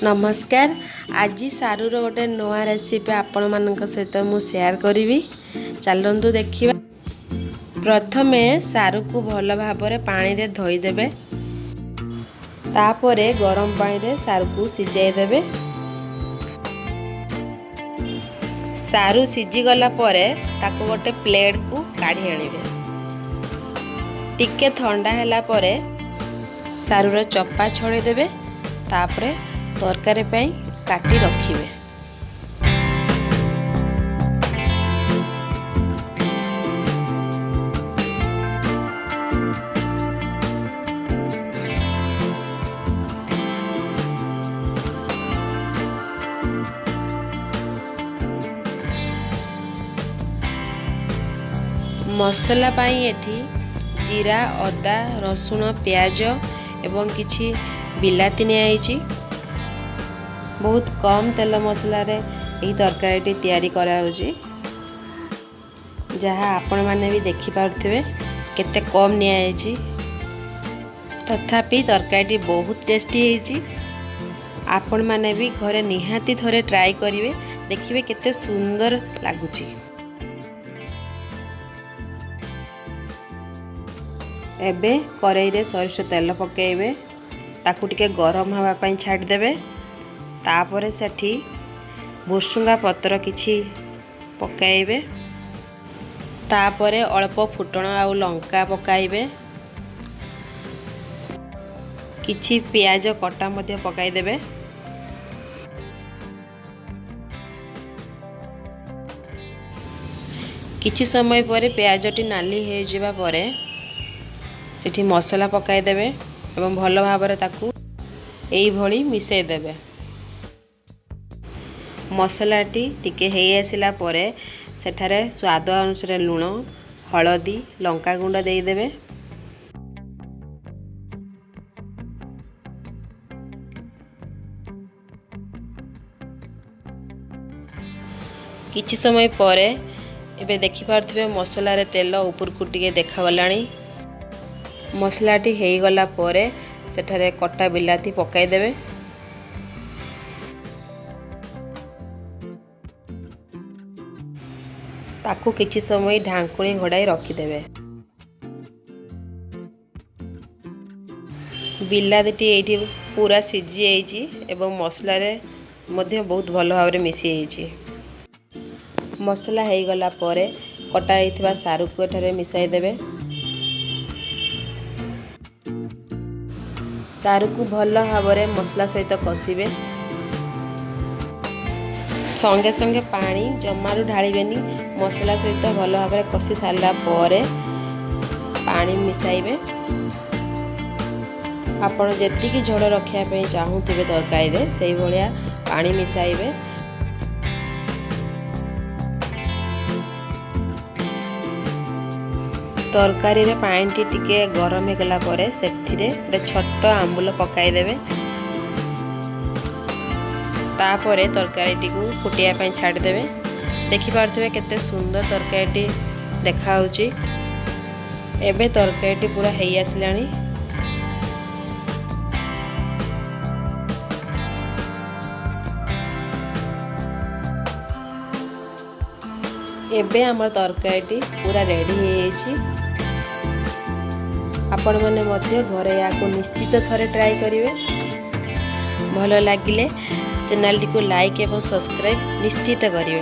नमस्कार। आज सारूर गोटे नवा रेसिपी आपण मानक सहित मु शेयर करी। चलतु देखिए। प्रथमे सारू को भल भाव पानी रे धोई देबे। तापरे गरम पानी रे सारू को सिझाई देबे। सारू सिझी गला परे ताको गोटे प्लेट को काढ़ी आनिबे। टिके ठंडा हैला परे सारूर चप्पा छड़े देबे। तापरे तरकारी पाई काटी रखिबे। मसला पाई एठी जीरा अदा रसुण प्याज एवं किछि बिलाती ने आइछि। बहुत कम तेल मसला रे यही तरकारी तैयारी करा होछि। जहाँ आपण माने भी देखि पारथिबे केते कम निया आइछि। तथापि तरकारी बहुत टेस्टी होइछि। आपण माने भी घरे निहाती थरे ट्राई करिवे। देखिबे केते सुंदर लागुछि। एबे करेई रे सरिष तेल पकेइबे। ताकू टिके गरम हवा पई छाड़ देबे। तापरे सेठी भुसुंगा पत्र किछि पकाइबे। तापरे अल्प फुटण आउ लंका पकाइबे। किछि प्याज कटा मध्ये पकाइ देबे। किछि समय परे प्याजटी नाली हे जिबा परे सेठी मसला पकाइ देबे एवं भल भाबरे ताकू एई भली मिसै देबे। मसलाटी टिके हे आसिला परे सेठारे स्वाद अनुसार लूण हलदी लंका गुंड दे देबे। किछि समय परे एबे देखि पारथिबे मसला रे तेल ऊपर को टिके देखा गलानी। मसलाटी हे गला परे सेठारे कटा बिलाती पकाइ देबे। ताकू किछि समय ढांकुणी घोड़ाई रखी देबे। बिलाती एठी पूरा सिझी आइछि एवं मसला रे मध्य बहुत भल भाव रे मिसी आइछि। मसला हे गला परे कटा हेतिबा सारू को एठारे मिसाई देबे। सारू को भल भाव रे मसला सहित कसिबे। संगे संगे पानी जमारू ढाळिबेनी। मसला सहित भल भाव रे कसी सारला परे पानी मिसाइबे। आपण जेतिकी झोड़ रखिया पे चाहूथिबे तरकारी रे सेही भलिया पानी मिसाइबे। तरकारी रे पानी टिके गरम हे गला परे सेथिरे गोटे छोट आंबुल पकाइ देबे। तापरे तरकारी को फुटिया पाई छाड़ देबे। देखि पारथिबे केते सुंदर तरकारी देखा होची। एबे तरकारी पूरा हेई आसलानी। एबे हमर तरकारी पूरा रेडी हे जायछि। आपण माने मध्य घरे याको निश्चित थरे ट्राई करिवे। भलो लागिले चैनल को लाइक एवं सब्सक्राइब निश्चित करिवे।